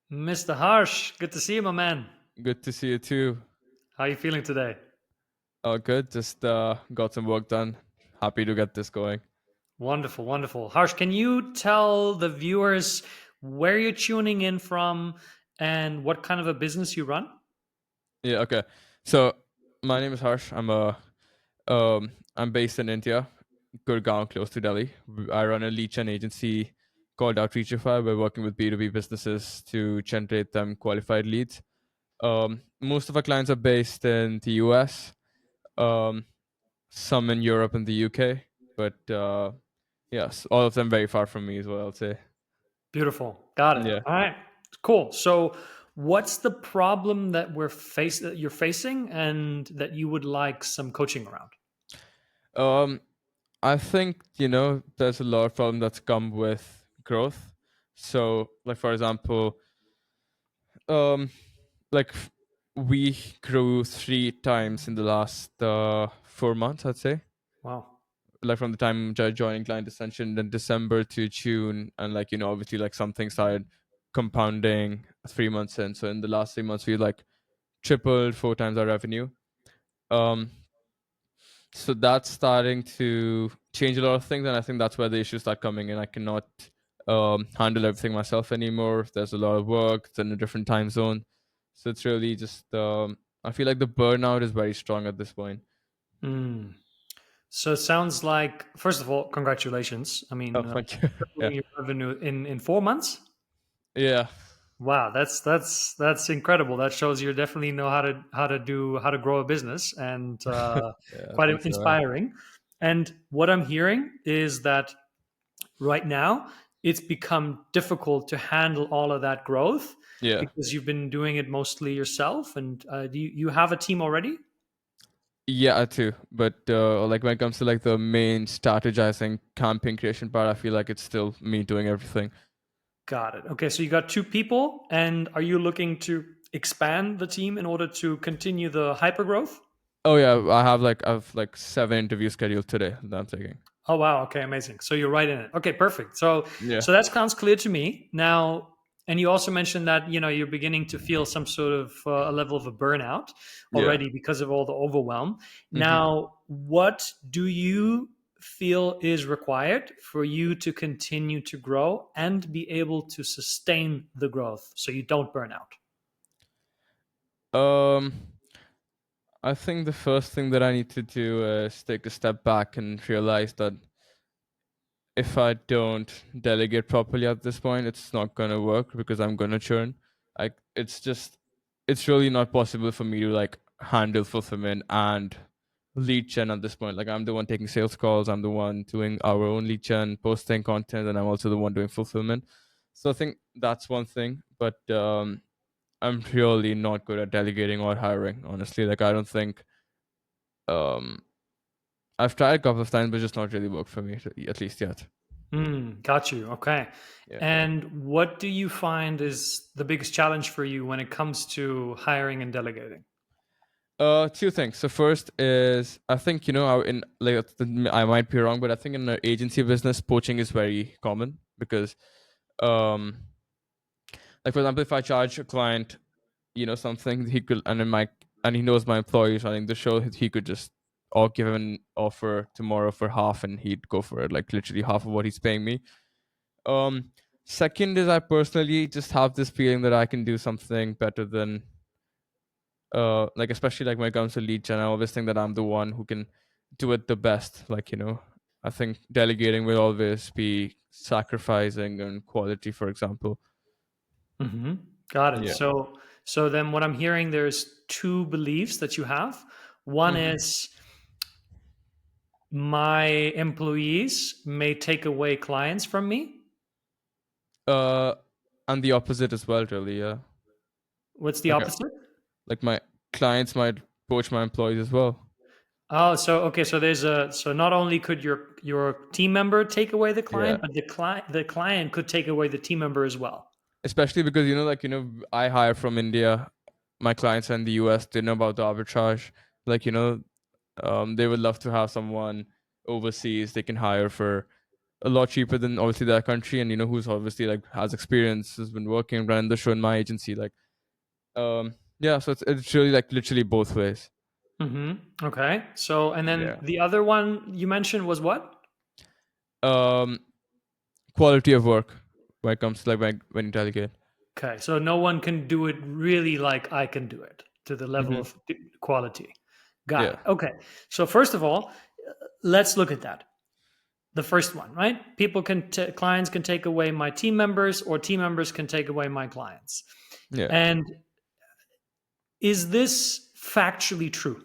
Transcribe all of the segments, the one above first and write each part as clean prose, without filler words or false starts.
Mr. Harsh, good to see you, my man. Good to see you too. How are you feeling today? Good. Just got some work done. Happy to get this going. Wonderful, wonderful. Harsh, can you tell the viewers where you're tuning in from and what kind of a business you run? Yeah. Okay. So my name is Harsh. I'm based in India, Gurgaon, close to Delhi. I run a lead gen agency called Outreachify. We're working with B2B businesses to generate them qualified leads. Most of our clients are based in the US. Um, some in Europe and the UK, but yes, all of them very far from me as well. I'll say. Beautiful. Got it. Yeah. All right. Cool. So, what's the problem that you're facing and that you would like some coaching around? Um, I think there's a lot of problem that's come with growth. So, like for example, um, like we grew 3 times in the last 4 months, I'd say. Wow. Like from the time joining Client Ascension in December to June, and obviously like some things started compounding 3 months in. So in the last 3 months, we like tripled 4 times our revenue. Um, so that's starting to change a lot of things, and I think that's where the issues start coming in. I cannot handle everything myself anymore. There's a lot of work. It's in a different time zone, so it's really just I feel like the burnout is very strong at this point. Mm. So it sounds like, first of all, congratulations. I Oh, mean, thank you. Yeah, tripling your revenue in 4 months. yeah, Wow, that's incredible. That shows you definitely know how to grow a business, and yeah. I quite think so. inspiring. And what I'm hearing is that right now it's become difficult to handle all of that growth Yeah, because you've been doing it mostly yourself. And do you have a team already? yeah, I too. But like when it comes to like the main strategizing campaign creation part, I feel like it's still me doing everything. Got it. Okay, so you got two people, and are you looking to expand the team in order to continue the hyper growth? Oh yeah, I have like 7 interviews scheduled today that I'm taking. Oh wow, okay, amazing. So you're right in it. Okay, perfect. So Yeah. that sounds clear to me. Now, and you also mentioned that, you're beginning to feel some sort of a level of a burnout Yeah. already because of all the overwhelm. hmm Now, what do you feel is required for you to continue to grow and be able to sustain the growth so you don't burn out? Um, I think the first thing that I need to do is take a step back and realize that if I don't delegate properly at this point, it's not gonna work because I'm gonna churn. Like it's really not possible for me to like handle fulfillment and lead gen at this point. Like I'm the one taking sales calls, I'm the one doing our own lead gen, posting content, and I'm also the one doing fulfillment. So I think that's one thing. But I'm really not good at delegating or hiring, honestly. Like I don't think um I've tried a couple of times, but it's just not really worked for me, at least yet. Got you. Okay. Yeah. And what do you find is the biggest challenge for you when it comes to hiring and delegating? Two things. So first is I think in like I might be wrong, but I think in the agency business, poaching is very common because um like for example, if I charge a client something, he could and then my and he knows my employees running the show, he could just or give him an offer tomorrow for half, and he'd go for it, like literally half of what he's paying me. Um, Second is I personally just have this feeling that I can do something better than like especially like when it comes to lead gen. I always think that I'm the one who can do it the best. I think delegating will always be sacrificing on quality, for example. Hmm. Got it. Yeah. So then what I'm hearing, there's two beliefs that you have. One hmm is my employees may take away clients from me. Uh, and the opposite as well, really. Yeah. What's the Like opposite? like my clients might poach my employees as well. Oh, so okay, so not only could your team member take away the Yeah. client, but the client could take away the team member as well. Especially because I hire from India. My clients are in the US. They know about the arbitrage. Like they would love to have someone overseas they can hire for a lot cheaper than obviously their country, and who's obviously like has experience, has been working, running the show in my agency. Like, yeah, so it's really like literally both ways. Okay. So, and then Yeah. the other one you mentioned was what? Um, Quality of work when it comes to like when you delegate. Okay. So no one can do it really like I can do it to the level Hmm. of quality. Got Yeah. it. Okay. So first of all, let's look at that. The first one, right? Clients can take away my team members, or team members can take away my clients. Yeah. And is this factually true?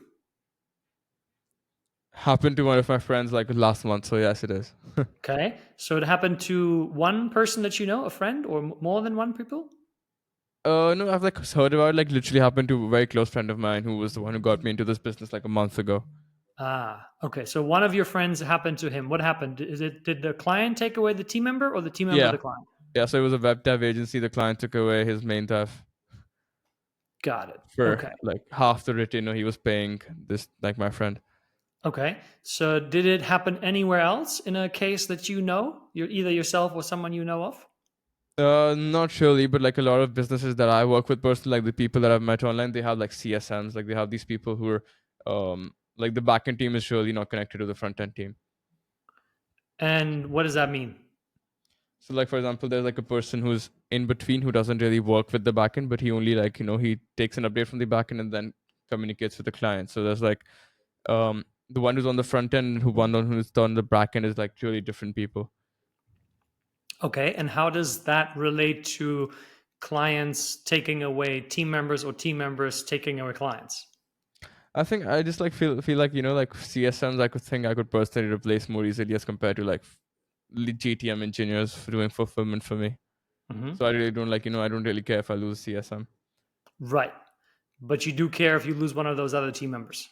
Happened to one of my friends like last month, so yes, it is. Okay. So it happened to one person that you know, a friend, or more than one people? No, I've like heard about it, like literally happened to a very close friend of mine who was the one who got me into this business like a month ago. Ah, okay. So one of your friends happened to him. What happened? Did the client take away the team member, or the team member Yeah. the client? Yeah, so it was a web dev agency. The client took away his main dev Got it. for Okay. like half the retainer he was paying this like my friend. Okay. So did it happen anywhere else in a case that you know? You're either yourself or someone you know of? Not surely, but like a lot of businesses that I work with personally, like the people that I've met online, they have like CSMs, like they have these people who are, like the backend team is surely not connected to the front end team. And what does that mean? So like for example, there's like a person who's in between who doesn't really work with the backend, but he only like he takes an update from the backend and then communicates with the client. So there's like the one who's on the front end and who's on the back end is like truly different people. Okay. And how does that relate to clients taking away team members, or team members taking away clients? I think I just like feel like like CSMs I could think I could personally replace more easily as compared to like GTM engineers for doing fulfillment for me. So I Hmm. really don't like I don't really care if I lose CSM. Right. But you do care if you lose one of those other team members.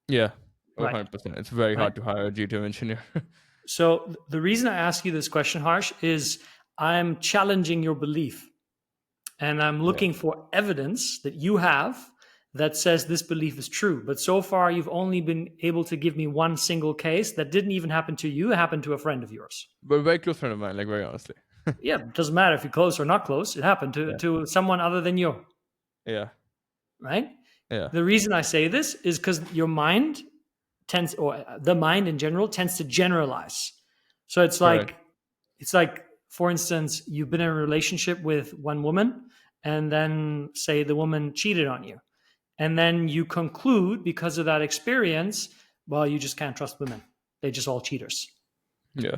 Yeah, Right. 100%. It's very Right. hard to hire a GTM engineer. So the reason I ask you this question, Harsh, is I'm challenging your belief, and I'm Yeah, looking for evidence that you have that says this belief is true. But so far, you've only been able to give me one single case that didn't even happen to you, it happened to a friend of yours. but a very close friend of mine, like very honestly. Yeah, it doesn't matter if you're close or not close. It happened Yeah, to someone other than you, yeah, right? yeah. The reason I say this is because your mind tends, or the mind in general, tends to generalize. So Correct. it's like, for instance, you've been in a relationship with one woman, and then say the woman cheated on you, and then you conclude because of that experience, well, you just can't trust women, they're just all cheaters. Yeah,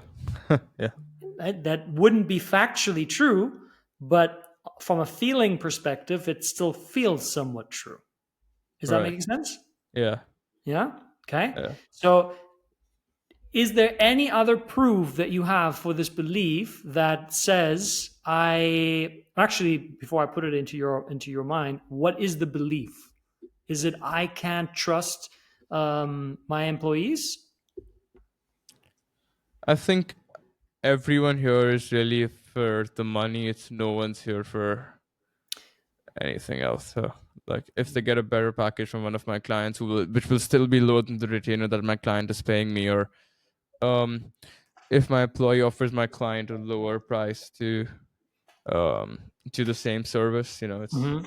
yeah. That wouldn't be factually true, but from a feeling perspective, it still feels somewhat true. Is that Right. making sense? Yeah, Yeah. Okay. yeah. So is there any other proof that you have for this belief that says, I actually, before I put it into your mind, what is the belief? Is it I can't trust my employees? I think everyone here is really for the money. It's no one's here for anything else. So, like, if they get a better package from one of my clients, which will still be lower than the retainer that my client is paying me, or um, if my employee offers my client a lower price um to the same service, it's Mhm.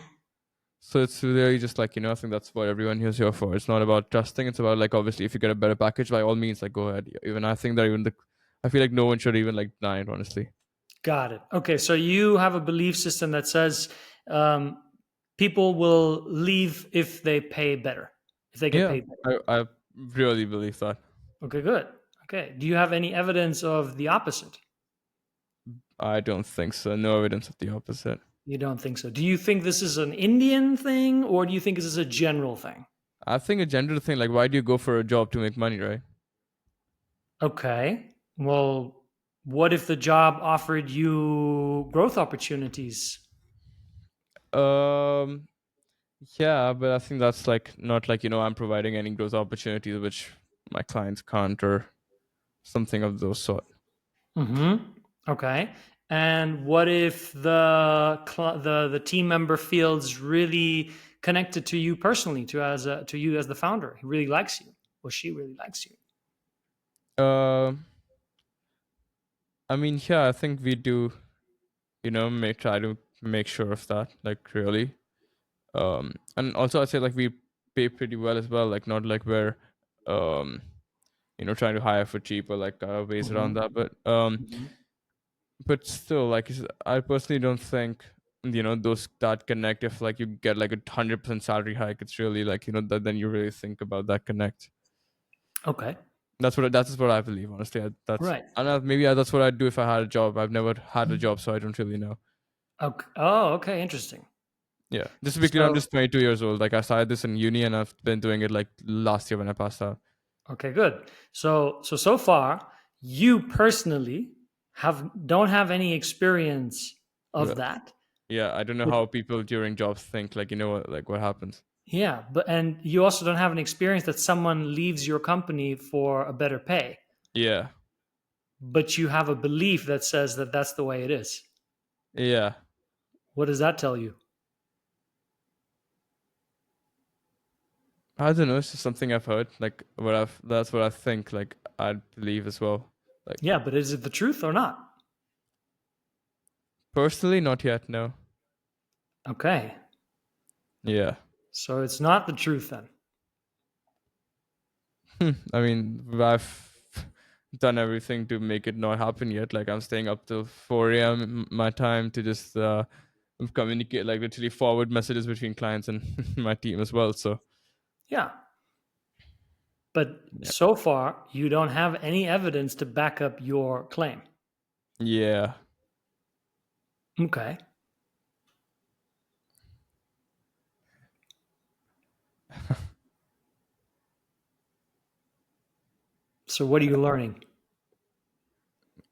so it's really just like I think that's what everyone here's here for. It's not about trusting. It's about like obviously if you get a better package, by all means, like go ahead. Even I think that I feel like no one should even like deny it honestly. Got it. Okay, so you have a belief system that says um, people will leave if they pay better, if they get Yeah, paid better. I really believe that. Okay, good. Okay, do you have any evidence of the opposite? I don't think so. No evidence of the opposite. You don't think so. Do you think this is an Indian thing, or do you think this is a general thing? I think a gender thing, like why do you go for a job to make money, right? Okay. Well, what if the job offered you growth opportunities? Um, yeah, but I think that's like not like I'm providing any growth opportunities which my clients can't or something of those sort. Mm-hmm. Okay. And what if the team member feels really connected to you personally, to you as the founder? He really likes you, or she really likes you. Um, I mean, yeah, I think we do, make try to make sure of that, like really. And also I'd say like we pay pretty well as well, like not like we're um trying to hire for cheap or like ways around Hmm. that, Hmm. but still, like I personally don't think those that connect. If like you get like 100% salary hike, it's really like that, then you really think about that connect. Okay. That's what I believe, honestly. That's Right. and maybe that's what I'd do if I had a job. I've never had a job, so I don't really know. Okay. Oh, okay. Interesting. Yeah, just to be clear, I'm So, just 22 years old. Like I started this in uni, and I've been doing it like last year when I passed out. okay, good. So far, you personally don't have any experience Yeah, of that. yeah. I don't know But how people during jobs think. Like what happens. yeah, but and you also don't have an experience that someone leaves your company for a better pay, Yeah, but you have a belief that says that that's the way it is. yeah. What does that tell you? I don't know. It's just something I've heard. Like that's what I think. Like I believe as well. Like Yeah, but is it the truth or not? personally, not yet. No. Okay. Yeah. So it's not the truth then. I mean, I've done everything to make it not happen yet. Like I'm staying up till 4 a.m. my time to just communicate, like literally forward messages between clients and my team as well. So Yeah. But yeah, so far, you don't have any evidence to back up your claim. yeah. Okay. So what are you learning?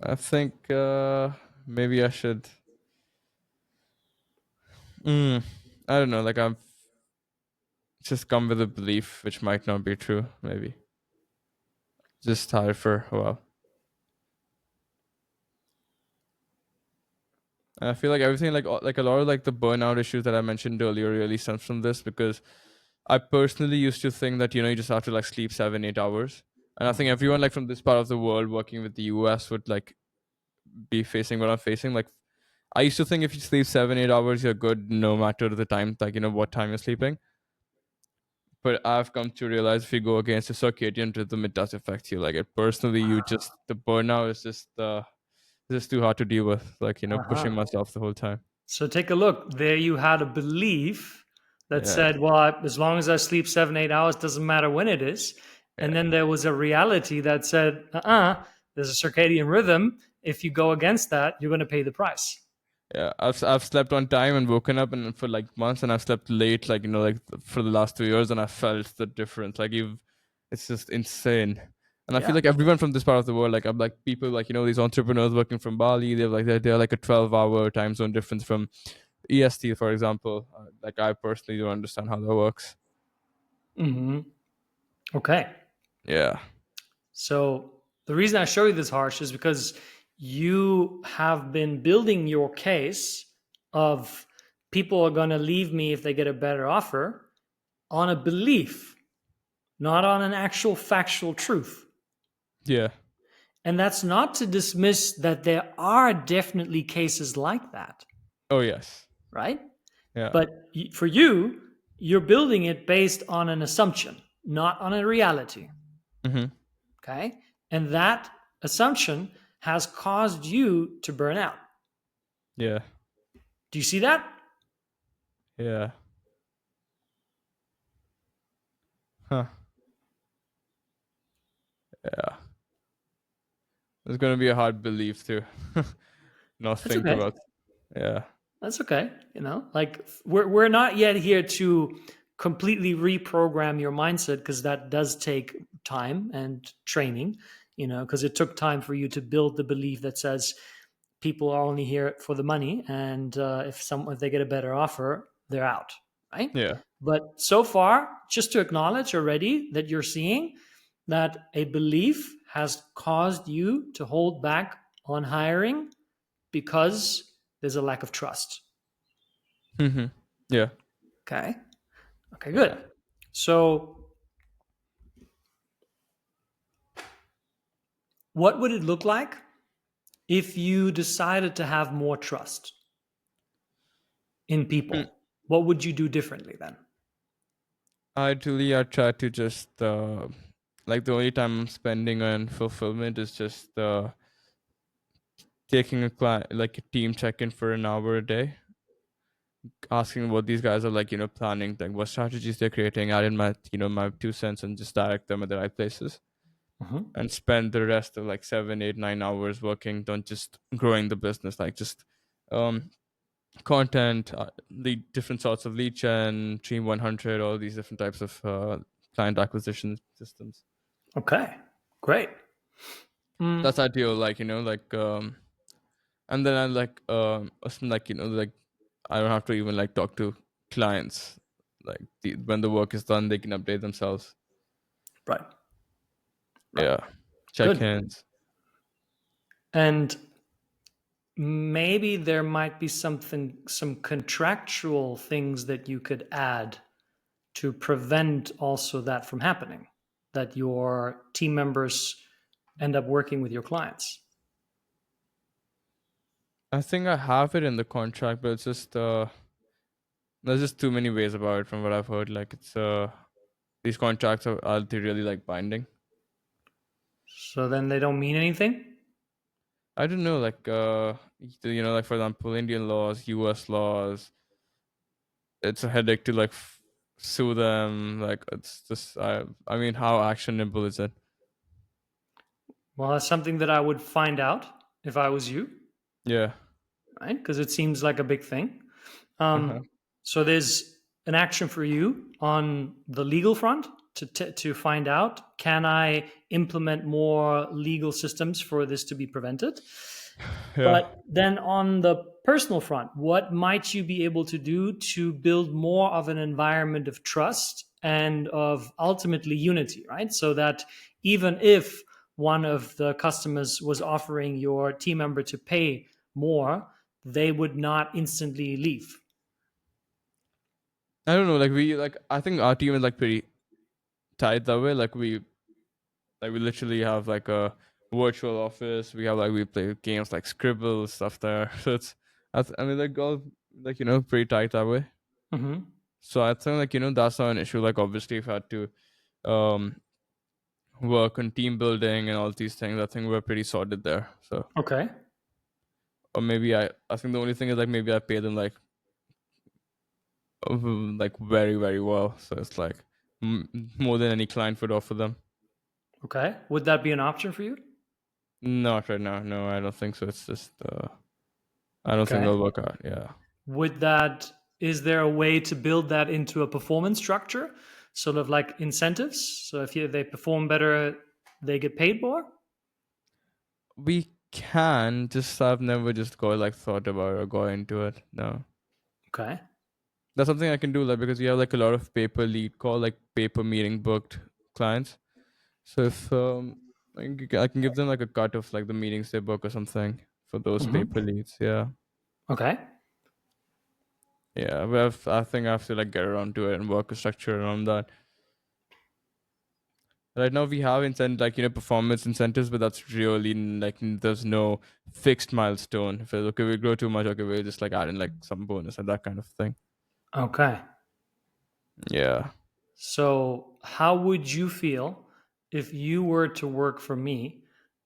I think maybe I should. Mm, I don't know. Like I've just come with a belief which might not be true. Maybe just tired for a while. And I feel like everything, like a lot of like the burnout issues that I mentioned earlier, really stems from this because I personally used to think that you just have to like sleep 7 8 hours, and I think Mhm. everyone like from this part of the world working with the US would like be facing what I'm facing. Like I used to think if you sleep 7 8 hours, you're good no matter the time, like what time you're sleeping. But I've come to realize if you go against the circadian rhythm, it does affect you. Like it personally, you just the burnout is just too hard to deal with. Like pushing Uh-huh. myself the whole time. So take a look. There you had a belief that Yeah, said, well, as long as I sleep 7, 8 hours, doesn't matter when it is. And yeah. then there was a reality that said, there's a circadian rhythm. If you go against that, you're going to pay the price. Yeah, I've slept on time and woken up and for like months, and I've slept late, like like for the last 2 years, and I felt the difference. Like it's just insane. And I feel Yeah. like everyone from this part of the world, like I'm like people like these entrepreneurs working from Bali, they're like a 12-hour time zone difference from EST, for example. Like I personally don't understand how that works. Hmm. Okay. Yeah, So the reason I show you this harsh is because you have been building your case of people are going to leave me if they get a better offer on a belief, not on an actual factual truth. yeah. And that's not to dismiss that there are definitely cases like that, Oh yes, right? yeah. But for you, you're building it based on an assumption, not on a reality. Mm-hmm. Okay. And that assumption has caused you to burn out. Yeah, Do you see that? yeah. Huh. Yeah. It's gonna be a hard belief to not That's think okay. about. Yeah, That's okay. Like we're not yet here to completely reprogram your mindset because that does take time and training, because it took time for you to build the belief that says people are only here for the money, and if they get a better offer, they're out, right? yeah. But so far, just to acknowledge already that you're seeing that a belief has caused you to hold back on hiring because there's a lack of trust. Mm-hmm. Yeah, Okay. Okay, yeah. good. So, what would it look like If you decided to have more trust in Mm, people, what would you do differently then? Ideally, I try to just like the only time I'm spending on fulfillment is just taking a client like a team check in for an hour a day, asking what these guys are like, planning, like what strategies they're creating, add in my my 2 cents and just direct them at the right places. Mhm. And spend the rest of like 7, 8, 9 hours working on just growing the business, like just um content, the different sorts of lead gen, Team 100, all these different types of client acquisition systems. Okay, great. Mm, That's ideal, like like and then I like like I don't have to even like talk to clients. Like when the work is done, they can update themselves. right, right. Yeah, Good. check-ins. And maybe there might be some contractual things that you could add to prevent also that from happening, that your team members end up working with your clients. I think I have it in the contract, but it's just there's just too many ways about it from what I've heard. Like it's these contracts are they really like binding? So then they don't mean anything. I don't know, like like for example, Indian laws, US laws, it's a headache to like sue them. Like it's just I mean, how actionable is it? Well, that's something that I would find out if I was you, Yeah. right? Because it seems like a big thing. Uh-huh. So there's an action for you on the legal front to find out, can I implement more legal systems for this to be prevented? Yeah. But then on the personal front, what might you be able to do to build more of an environment of trust and of ultimately unity, right? So that even if one of the customers was offering your team member to pay more, they would not instantly leave. I don't know, like we like I think our team is like pretty tight that way. Like we literally have like a virtual office. We have like we play games like Scribble stuff there. So I mean like all like pretty tight that way. Hmm. So I think like that's not an issue. Like obviously if I had to um work on team building and all these things, I think we're pretty sorted there. So Okay. or maybe I think the only thing is like maybe I pay them like very very well. So it's like more than any client would offer them. Okay. Would that be an option for you? Not right now. No, I don't think so. It's just I don't think Okay. that'll work out. Yeah. Would that, is there a way to build that into a performance structure? Sort of like incentives. So if they perform better, they get paid more? We can just I've never just go like thought about or go into it. No. Okay. That's something I can do like because we have like a lot of paper lead call, like paper meeting booked clients. So if I can give them like a cut of like the meetings they book or something for those paper Hmm. leads. Yeah. Okay. Yeah. But I think I have to like get around to it and work a structure around that. Right now we have like performance incentives, but that's really there's no fixed milestone. If it's okay, we grow too much, okay, we'll just like add in like some bonus and that kind of thing. Okay. Yeah. So how would you feel if you were to work for me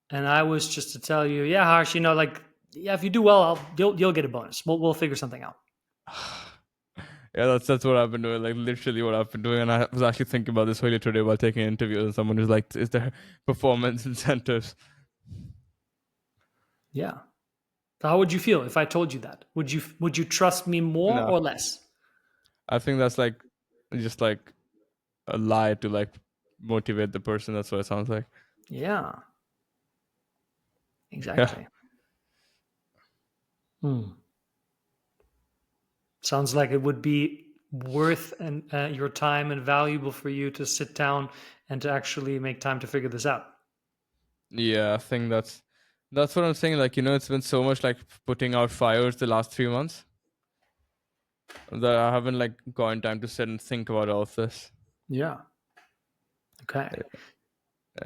and I was just to tell you, yeah, Harsh, like, yeah, if you do well, you'll get a bonus. We'll figure something out. Yeah, that's what I've been doing, like literally what I've been doing. And I was actually thinking about this earlier today while taking an interview, and someone who's like, is there performance incentives? Yeah. So how would you feel if I told you that? Would you trust me more No, or less? I think that's like just like a lie to like motivate the person. That's what it sounds like. Yeah, Yeah. exactly. Hmm. Sounds like it would be worth your time and valuable for you to sit down and to actually make time to figure this out. Yeah, I think that's what I'm saying. Like, it's been so much like putting out fires the last 3 months that I haven't like gotten time to sit and think about all of this. Yeah. Okay.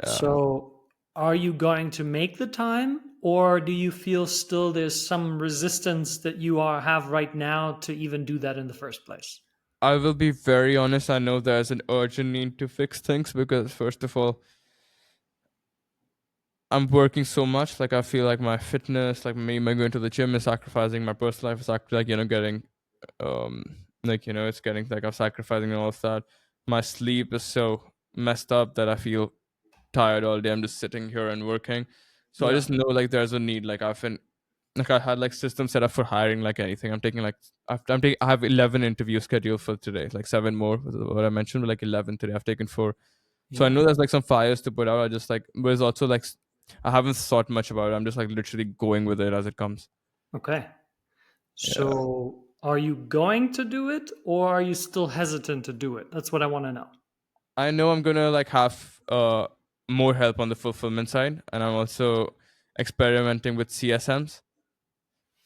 Yeah. So Are you going to make the time, or do you feel still there's some resistance that you are have right now to even do that in the first place? I will be very honest. I know there's an urgent need to fix things because, first of all, I'm working so much. Like, I feel like my fitness, like me, my going to the gym is sacrificing. My personal life is like, getting, it's getting like I'm sacrificing all of that. My sleep is so messed up that I feel tired all day. I'm just sitting here and working. So I Yeah. just know like there's a need. Like I've been like I had like systems set up for hiring like anything. I'm taking like I have 11 interviews scheduled for today, like seven more. What I mentioned, but like 11 today. I've taken four. So I Yeah. know there's like some fires to put out. I just like, but it's also like I haven't thought much about it. I'm just like literally going with it as it comes. Okay. Yeah, So are you going to do it, or are you still hesitant to do it? That's what I want to know. I know I'm gonna like have more help on the fulfillment side, and I'm also experimenting with CSMs.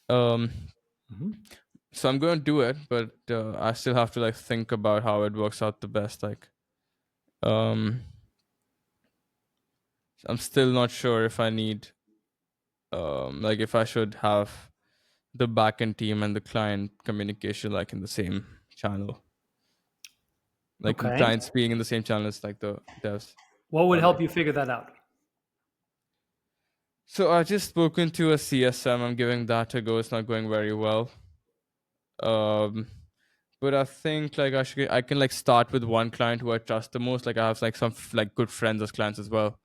Um, Hmm. so I'm gonna do it, but I still have to like think about how it works out the best. Like, um, I'm still not sure if I need like if I should have the backend team and the client communication like in the same channel, like Okay. clients being in the same channel as like the devs What would are help like. you figure that out? So I just spoken to a CSM. I'm giving that a go. It's not going very well. Um, but I think like I can like start with one client who I trust the most. Like I have like some like good friends as clients as well.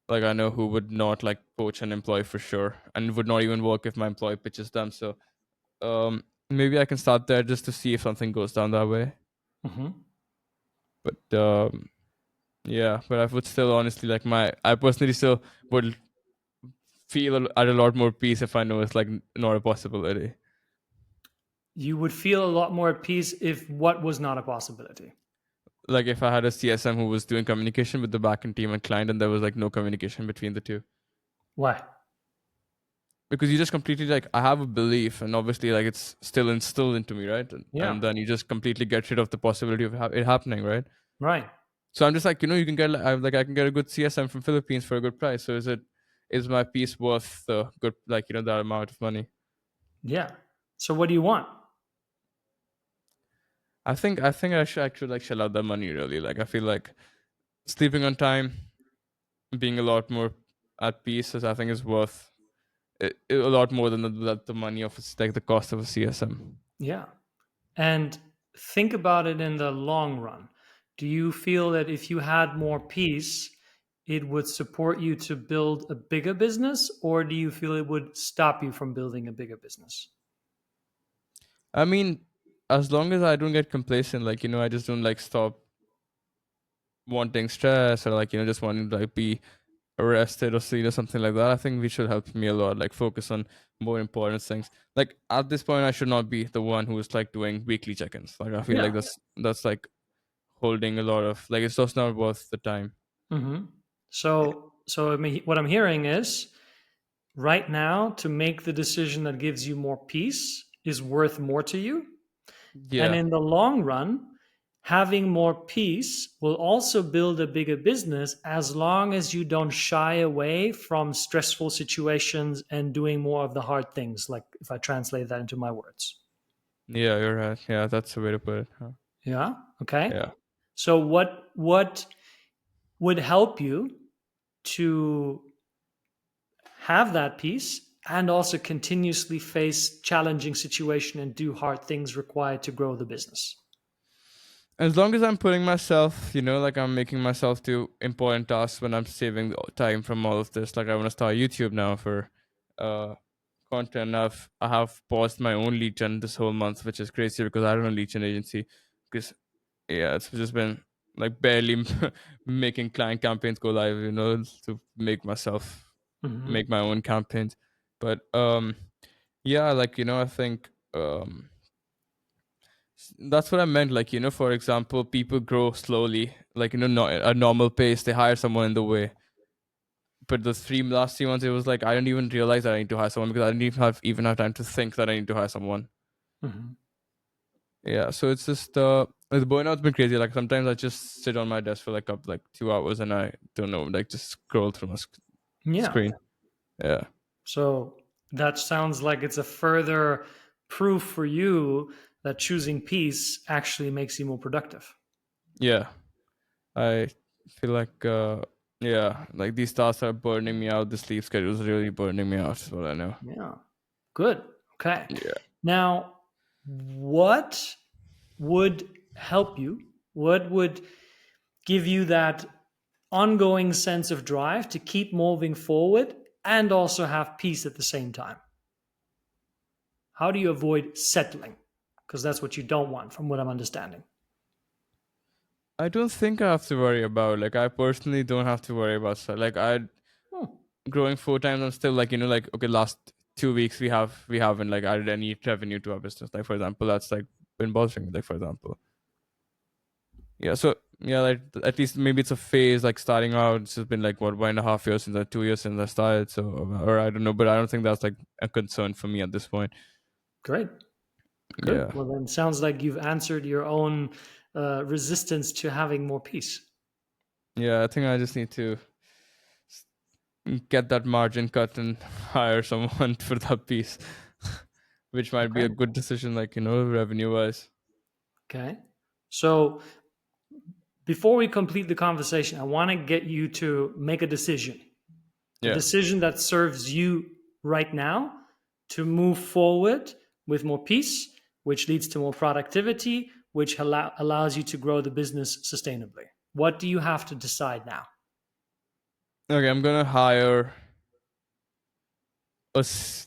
Like I know who would not like poach an employee for sure, and would not even work if my employee pitches them. So maybe I can start there just to see if something goes down that way. Hmm. But yeah, but I would still honestly like I personally still would feel at a lot more peace if I know it's like not a possibility. You would feel a lot more at peace if what was not a possibility. Like if I had a CSM who was doing communication with the backend team and client, and there was like no communication between the two, Why? because you just completely like I have a belief, and obviously like it's still instilled into me, right? And Yeah. then you just completely get rid of the possibility of it happening, right? Right. So I'm just like you can get I can get a good CSM from Philippines for a good price. So is my piece worth the good like that amount of money? Yeah. So what do you want? I think I should like shell out that money really. Like I feel like sleeping on time, being a lot more at peace, I think is worth a lot more than the money of like the cost of a CSM. Yeah. And think about it in the long run. Do you feel that if you had more peace, it would support you to build a bigger business, or do you feel it would stop you from building a bigger business? I mean, as long as I don't get complacent, like I just don't like stop wanting stress or like just wanting to like be arrested or something like that. I think we should help me a lot, like focus on more important things. Like at this point I should not be the one who is like doing weekly check-ins. Like I feel like Yeah. that's like holding a lot of like it's just not worth the time. Hmm. So I mean, what I'm hearing is right now to make the decision that gives you more peace is worth more to you. And Yeah. in the long run, having more peace will also build a bigger business as long as you don't shy away from stressful situations and doing more of the hard things, like if I translate that into my words. Yeah, you're right. Yeah, that's the way to put it. Huh? Yeah. Okay. Yeah. So what would help you to have that peace and also continuously face challenging situation and do hard things required to grow the business? As long as I'm putting myself, like I'm making myself do important tasks when I'm saving the time from all of this. Like I want to start YouTube now for uh content. I have paused my own lead gen this whole month, which is crazy because I don't know lead gen agency. Because yeah, it's just been like barely making client campaigns go live, to Hmm. make my own campaigns. But yeah, like I think that's what I meant. Like, for example, people grow slowly, like, not at a normal pace. They hire someone in the way. But the last 3 months, it was like I didn't even realize that I need to hire someone because I didn't even have time to think that I need to hire someone. Hmm. Yeah, so it's just the burnout's been crazy. Like sometimes I just sit on my desk for like 2 hours and I don't know, like just scroll through my Yeah. screen. Yeah, So that sounds like it's a further proof for you that choosing peace actually makes you more productive. yeah. I feel like yeah, like these tasks are burning me out. The sleep schedule is really burning me out. Is what I know. Yeah. Good. Okay. Yeah. Now, what would help you? What would give you that ongoing sense of drive to keep moving forward and also have peace at the same time? How do you avoid settling? Because that's what you don't want, from what I'm understanding. I don't think I have to worry about like I personally don't have to worry about stuff. Like I Hmm, growing 4 times. I'm still like like okay, last 2 weeks we haven't like added any revenue to our business. Like for example, that's like been bothering me. Like for example, yeah. So yeah, like at least maybe it's a phase. Like starting out, it's just been like what 1.5 years since 2 years since I started. So or I don't know, but I don't think that's like a concern for me at this point. great. Good. Yeah, Well, then sounds like you've answered your own resistance to having more peace. yeah. I think I just need to get that margin cut and hire someone for that piece, which might be Okay. a good decision. Like revenue wise. Okay. So before we complete the conversation, I want to get you to make a Yeah. decision that serves you right now to move forward with more peace, which leads to more productivity, which allows you to grow the business sustainably. What do you have to decide now? Okay, I'm gonna hire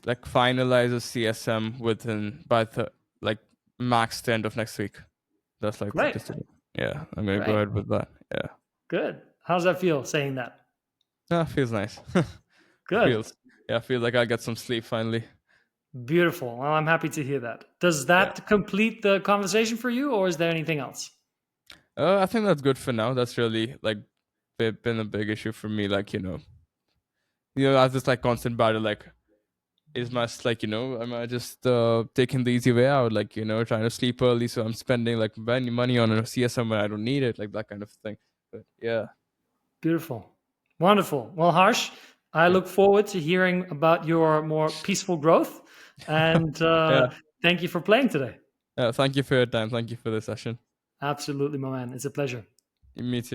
like finalize a CSM within by the like max the end of next week. That's like the Great. decision. Yeah, I'm gonna go Great. ahead with that. Yeah, Good. How's that feel saying that? feels nice. Good. feels feels like I get some sleep finally. Beautiful. Well, I'm happy to hear that. Does Yeah, that complete the conversation for you, or is there anything else? I think that's good for now. That's really like been a big issue for me. Like I was just like constant battle. Like is my like am I just taking the easy way out? Like trying to sleep early, so I'm spending like money on a CSM when I don't need it, like that kind of thing. But yeah. Beautiful. Wonderful. Well, Harsh, I Yeah. look forward to hearing about your more peaceful growth. And Yeah. thank you for playing today. Thank you for your time. Thank you for the session. Absolutely, my man. It's a pleasure. Me too.